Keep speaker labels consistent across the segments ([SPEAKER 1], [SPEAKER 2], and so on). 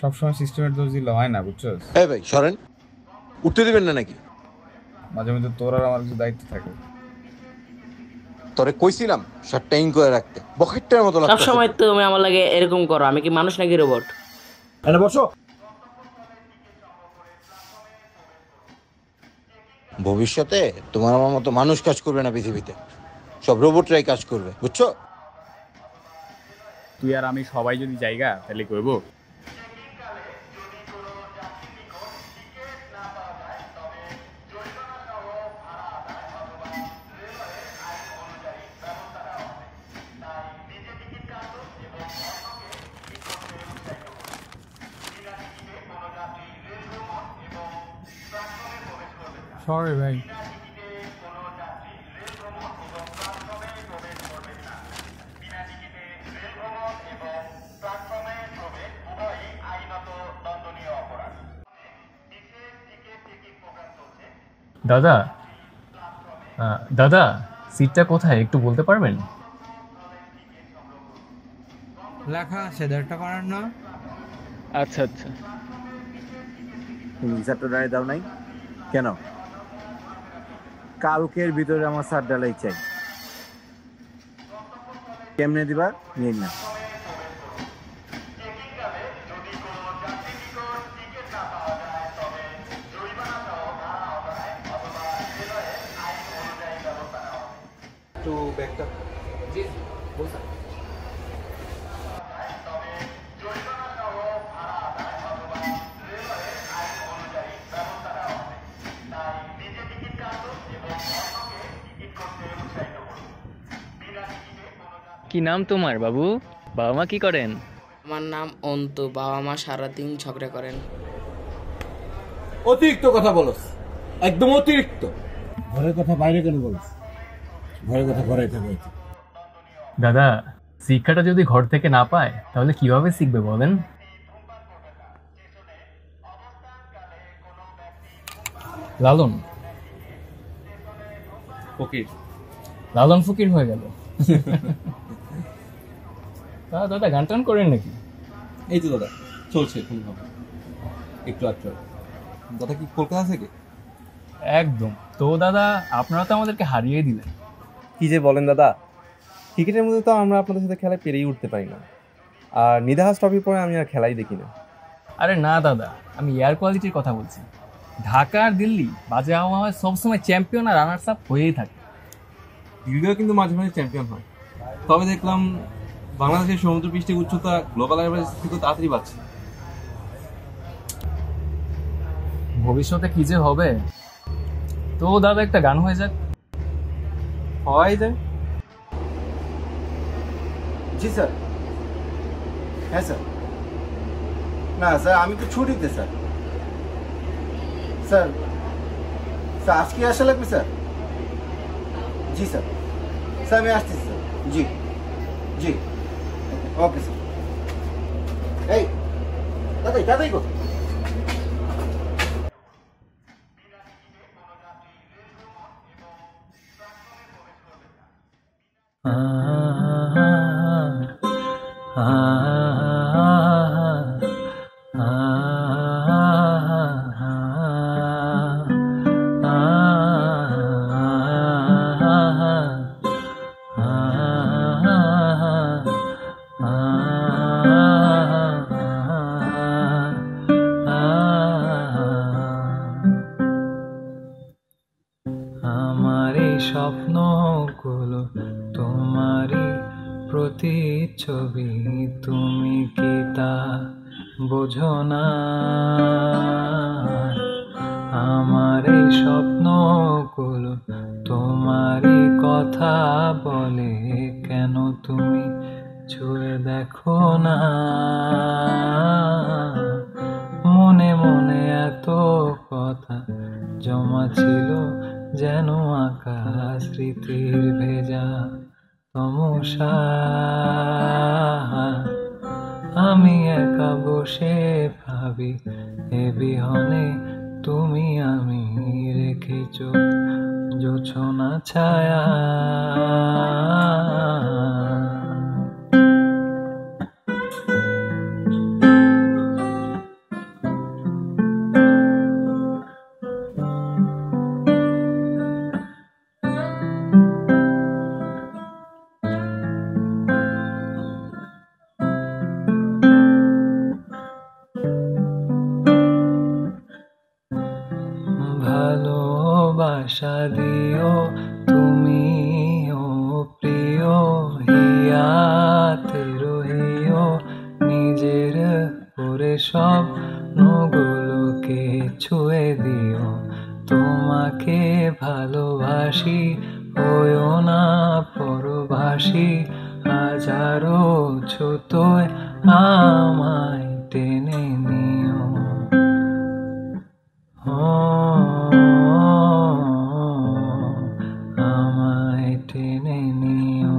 [SPEAKER 1] সবসময় সিস্টেমের দোষ দিলে হয় না, বুঝছো?
[SPEAKER 2] এই ভাই সরেন, উঠতে দিবেন না নাকি?
[SPEAKER 1] মাঝে মধ্যে তোর আর আমার কিছু দায়িত্ব থাকে।
[SPEAKER 2] তোরে কইছিলাম শার্টটা ইন করে রাখতে, বকেটটার মতো
[SPEAKER 3] সব
[SPEAKER 2] লাগতেছে।
[SPEAKER 3] সময় তুমি আমার লাগে এরকম করো, আমি কি মানুষ নাকি রোবট?
[SPEAKER 2] এনে বসো। ভবিষ্যতে তোমার আমার মতো মানুষ কাজ করবে না পৃথিবীতে, সব রোবটরাই কাজ করবে, বুঝছো?
[SPEAKER 1] তুই আর আমি সবাই যদি জায়গা তাহলে করবো। সরি ভাই।
[SPEAKER 4] দাদা, দাদা সিটটা কোথায় একটু বলতে পারবেন?
[SPEAKER 5] লেখা আছে 1.5 টাকা করার না।
[SPEAKER 4] আচ্ছা আচ্ছা।
[SPEAKER 6] তুমি চারটা ডালি দাও নাই কেন? কালকের ভিতরে আমার 7 ডালাই চাই। কেমনে দিবা নিয়ে না?
[SPEAKER 2] তো ব্যাগটা জি বলছেন।
[SPEAKER 4] কি নাম তোমার বাবু? বাবা মা কি করেন?
[SPEAKER 3] আমার নাম অন্তু, বাবা মা সারাদিন ঝগড়া করেন।
[SPEAKER 2] অতিরিক্ত কথা বলস, একদম অতিরিক্ত। ঘরের কথা বাইরে কেন বলস? ঘরের কথা ঘরে থাকে।
[SPEAKER 4] দাদা, শিক্ষাটা যদি ঘর থেকে না পায় তাহলে কিভাবে শিখবে বলেন? লালন ফকির, লালন ফকির হয়ে গেল। দাদা গান টান করেন নাকি?
[SPEAKER 7] এই তো দাদা চলছে কোনোভাবে, একটু আধটু। দাদা কি কলকাতা থেকে?
[SPEAKER 4] একদম। তো দাদা আপনারা তো আমাদেরকে হারিয়ে দিলেন।
[SPEAKER 7] কি যে বলেন দাদা, ক্রিকেটের মধ্যে তো আমরা আপনাদের সাথে খেলায় পেরেই উঠতে পারি না, আর নিদাহাস ট্রফির পরে আমি আর খেলাই দেখি না।
[SPEAKER 4] আরে না দাদা, আমি এয়ার কোয়ালিটির কথা বলছি। ঢাকা আর দিল্লি বাজে আবহাওয়ায় সবসময় চ্যাম্পিয়ন আর রানার্স আপ হয়েই থাকে।
[SPEAKER 7] দিল্লিও কিন্তু মাঝে মাঝে চ্যাম্পিয়ন হয়, তবে দেখলাম বাংলাদেশের সমুদ্র পৃষ্ঠের উচ্চতা গ্লোবাল অ্যাভারেজ থেকে তাড়াতাড়ি বাড়ছে।
[SPEAKER 4] ভবিষ্যতে কি যে হবে। তো দাদা একটা গান হয়ে যাক।
[SPEAKER 7] হওয়াই যায়।
[SPEAKER 6] জি স্যার। হ্যাঁ স্যার। না স্যার, আমি তো ছুটিতে স্যার। স্যার স্যার আজকে আসা লাগবে স্যার? জি স্যার। স্যার আমি আসতেছি স্যার। জি জি ওকে স্যার। এই দাদাই দাদাই কোথায়?
[SPEAKER 4] আমার এই স্বপ্নগুলো তোমারই প্রতিচ্ছবি, তুমি কি তা বোঝো না? আমার এই স্বপ্নগুলো তোমারই কথা বলে, কেন তুমি ছুঁয়ে দেখো না? মনে মনে এত কথা জমা ছিল, যেন আকাশ স্মৃতির ভেজা তমসা। আমি একা বসে ভাবি এ বিহনে তুমি আমি রেখেছ
[SPEAKER 8] জোছনা ছায়া ভালোবাসা দিও তুমি ও প্রিয় হিয়াতে রহিও নিজের করে সব নগুলোকে ছুঁয়ে দিও তোমাকে ভালোবাসি হইও না পরবাসী হাজারো ছোটয় আমায় টেনে নিও আমায় টেনে নিও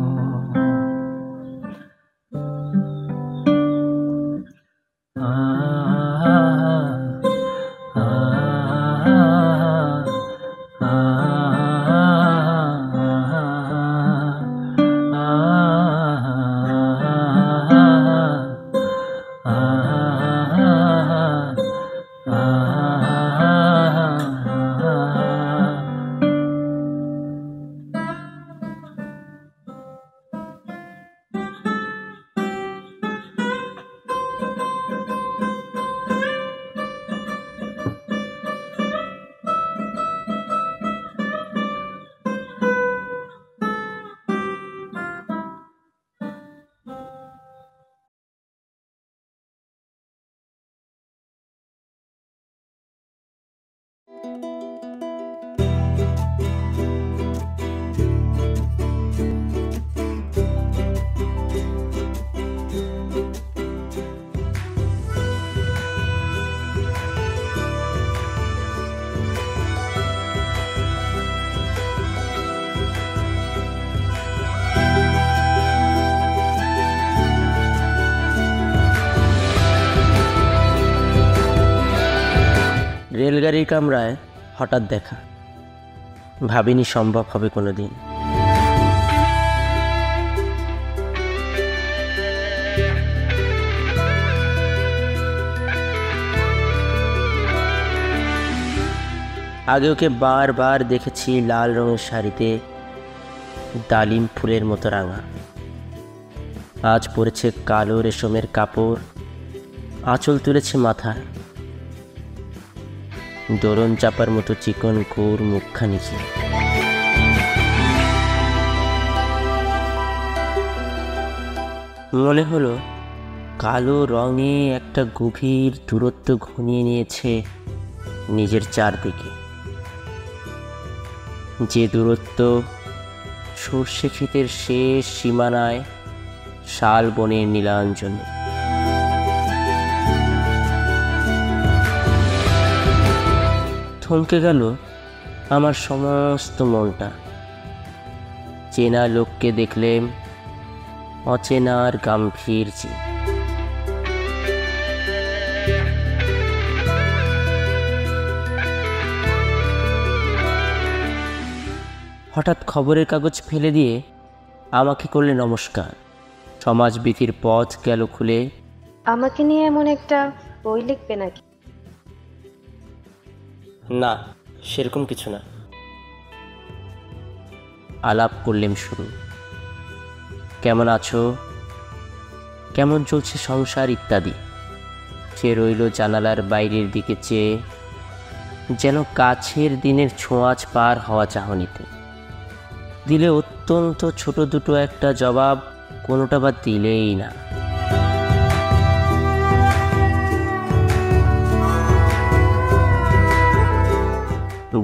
[SPEAKER 9] রেলগাড়ির কামরায় হঠাৎ দেখা, ভাবিনি সম্ভব হবে কোনোদিন। আগে ওকে বারবার দেখেছি লাল রঙের শাড়িতে, ডালিম ফুলের মতো রাঙা। আজ পরেছে কালো রেশমের কাপড়, আঁচল তুলেছে মাথায়, দোলন চাপার মতো চিকন কোর মুখখানিকে। মনে হলো কালো রঙে একটা গভীর দূরত্ব ঘনিয়ে নিয়েছে নিজের চারদিকে, যে দূরত্ব সর্ষে ক্ষেতের শেষ সীমানায় শাল বনের নীলাঞ্জনে। থমকে গেল আমার সমস্ত মনটা। চেনা লোককে দেখলে অচেনার গাম্ভীর্যে। হঠাৎ খবরের কাগজ ফেলে দিয়ে আমাকে করলে নমস্কার। সমাজবিধির পথ গেল খুলে।
[SPEAKER 10] আমাকে নিয়ে এমন একটা বই লিখবে নাকি?
[SPEAKER 9] না, সেরকম কিছু না। আলাপ করলেম শুরু। কেমন আছো, কেমন চলছে সংসার ইত্যাদি। সে রইল জানালার বাইরের দিকে চেয়ে, যেন কাছের দিনের ছোঁয়াচ পার হওয়া চাহনিতে। দিলে অত্যন্ত ছোট দুটো একটা জবাব, কোনোটা বা দিলেই না।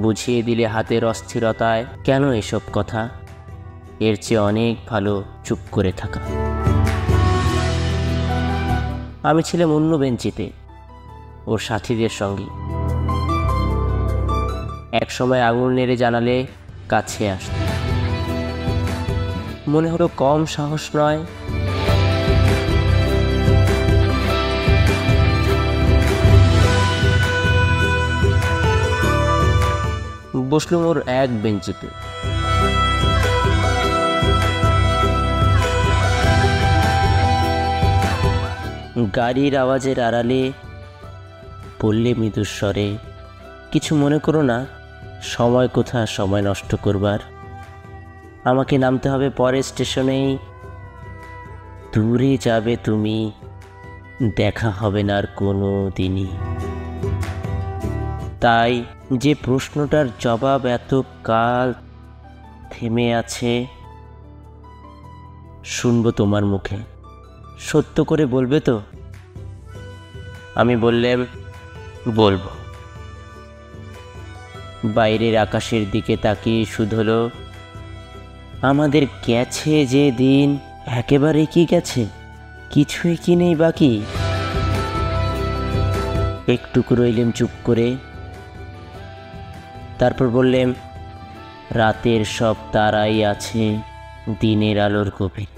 [SPEAKER 9] বুঝিয়ে দিলে হাতের অস্থিরতায়, কেন এসব কথা, এর চেয়ে অনেক ভালো চুপ করে থাকা। আমি ছিলাম অন্য বেঞ্চিতে, ওর সাথীদের সঙ্গী। এক সময় আঙুল নেড়ে জানালে কাছে আসত। মনে হলো কম সাহস নয়। বসলুম ওর এক বেঞ্চিতে। গাড়ির আওয়াজের আড়ালে বললে মৃদুস্বরে, কিছু মনে করো না, সময় কোথা সময় নষ্ট করবার, আমাকে নামতে হবে পরের স্টেশনেই, দূরে যাবে তুমি, দেখা হবে না আর কোনো দিনই। তাই যে প্রশ্নটার জবাব এত কাল থেমে আছে, শুনবো তোমার মুখে, সত্য করে বলবে তো? আমি বললাম, বলবো। বাইরের আকাশের দিকে তাকিয়ে শুধলো, আমাদের গেছে যে দিন, একেবারে কি গেছে, কিছুই কি নেই বাকি। একটুকু রইলেম চুপ করে, তারপর বললেম, রাতের সব তারাই আছে দিনের আলোর গভীরে।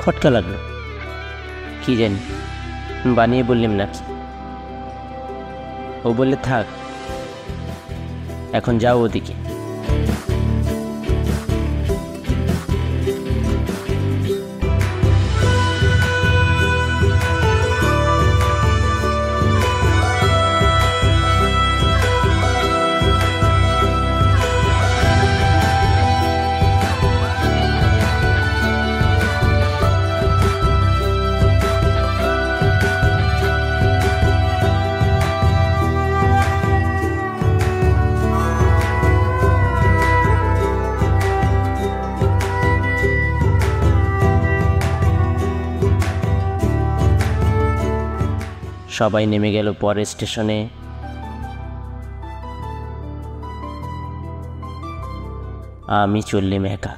[SPEAKER 9] খটকা লাগলো, কি জানি, বানিয়ে বললাম নাকি। ও বললে, থাক, এখন যাও ওদিকে। সবাই নেমে গেল পরের স্টেশনে। আমি চললাম একা।